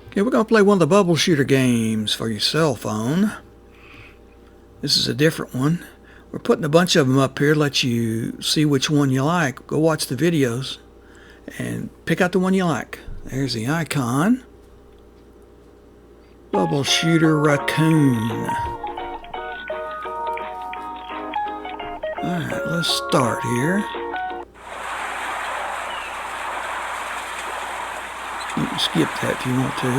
Okay, we're going to play one of the bubble shooter games for your cell phone. This is a different one. We're putting a bunch of them up here to let you see which one you like. Go watch the videos and pick out the one you like. There's the icon. Bubble shooter Raccoon. Alright, let's start here. You can skip that if you want to.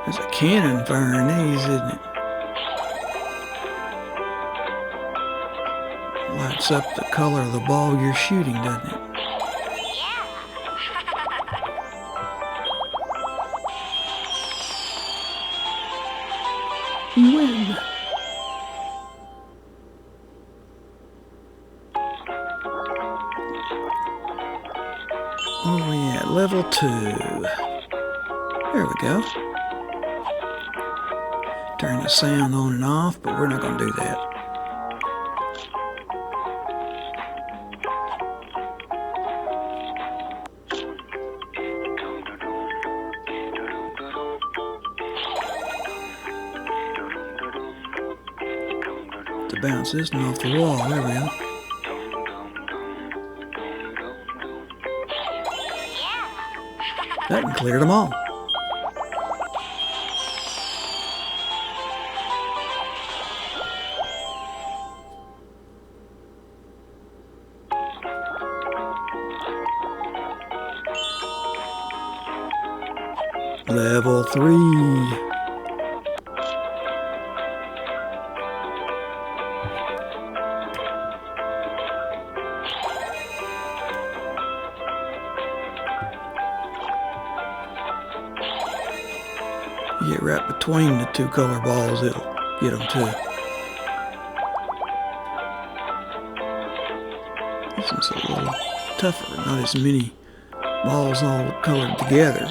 There's a cannon firing these, isn't it? Lights up the color of the ball you're shooting, doesn't it? You win. Oh yeah, level 2. There we go. Turn the sound on and off, but we're not going to do that. To bounce this one off the wall, there we go. That one cleared them all. Level 3. You get right between the two color balls, it'll get them too. This one's a little tougher, not as many balls all colored together.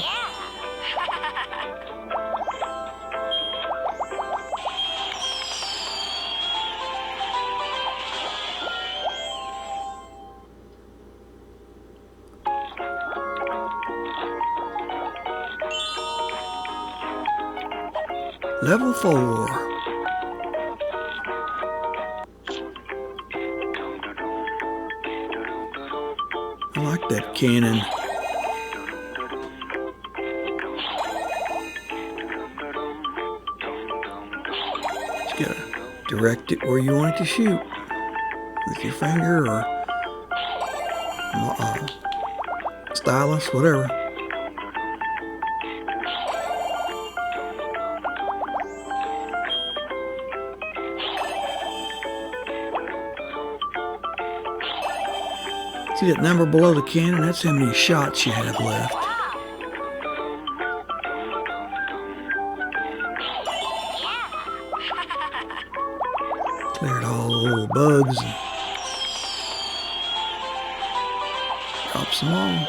Level 4. I like that cannon. Just gotta direct it where you want it to shoot with your finger or stylus, whatever. See that number below the cannon? That's how many shots you have left. Cleared all the little bugs and drops them all.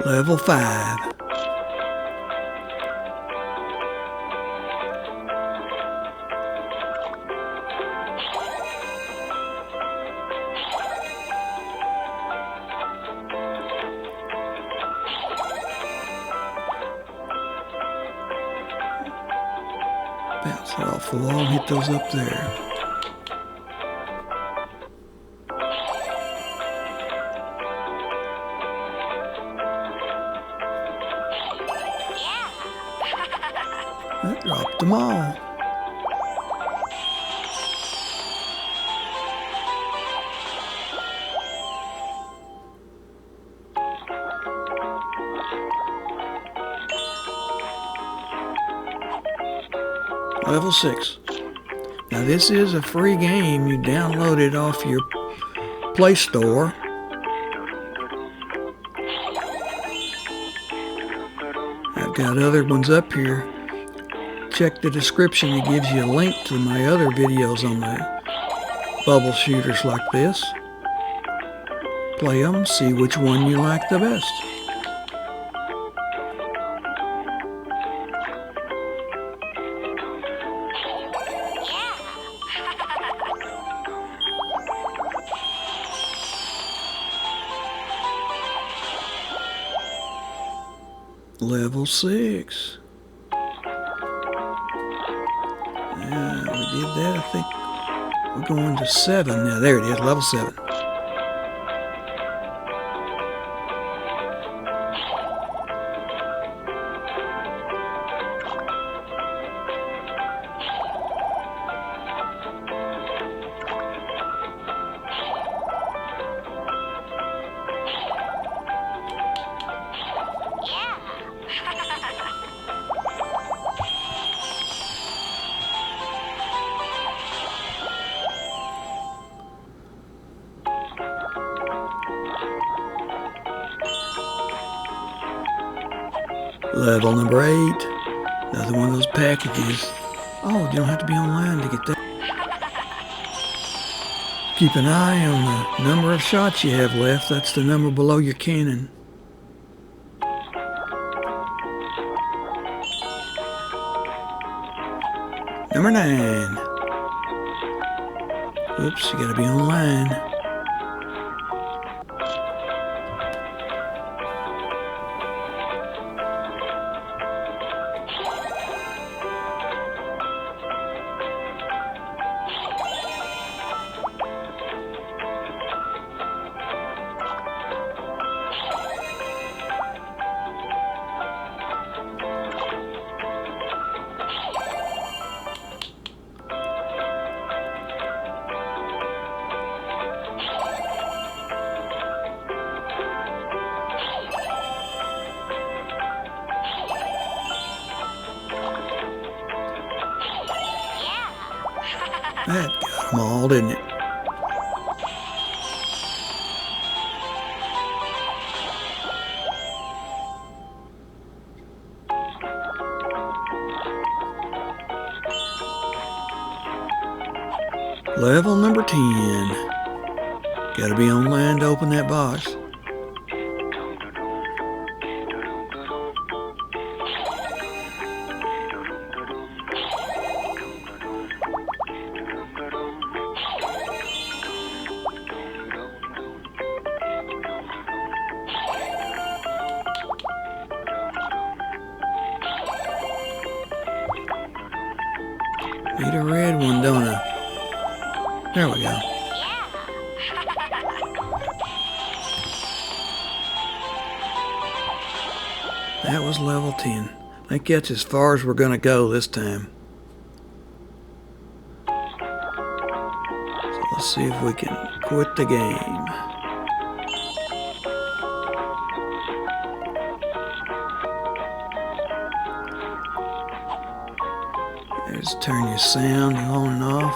Level 5. Bounce it off the wall and hit those up there. That dropped them all. Level 6. Now this is a free game. You download it off your Play Store. I've got other ones up here. Check the description. It gives you a link to my other videos on the bubble shooters like this. Play them, see which one you like the best. Level 6. Yeah, we did that. I think we're going to 7 now. There it is, level 7. Level number 8. Another one of those packages. Oh, you don't have to be online to get that. Keep an eye on the number of shots you have left. That's the number below your cannon. Number 9. Oops, you gotta be online. That got them all, didn't it? Level number 10. Gotta be online to open that box. Need a red one, don't I? There we go. That was level 10. I think that's as far as we're going to go this time. So let's see if we can quit the game. Just turn your sound on and off.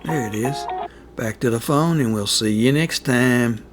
There it is. Back to the phone, and we'll see you next time.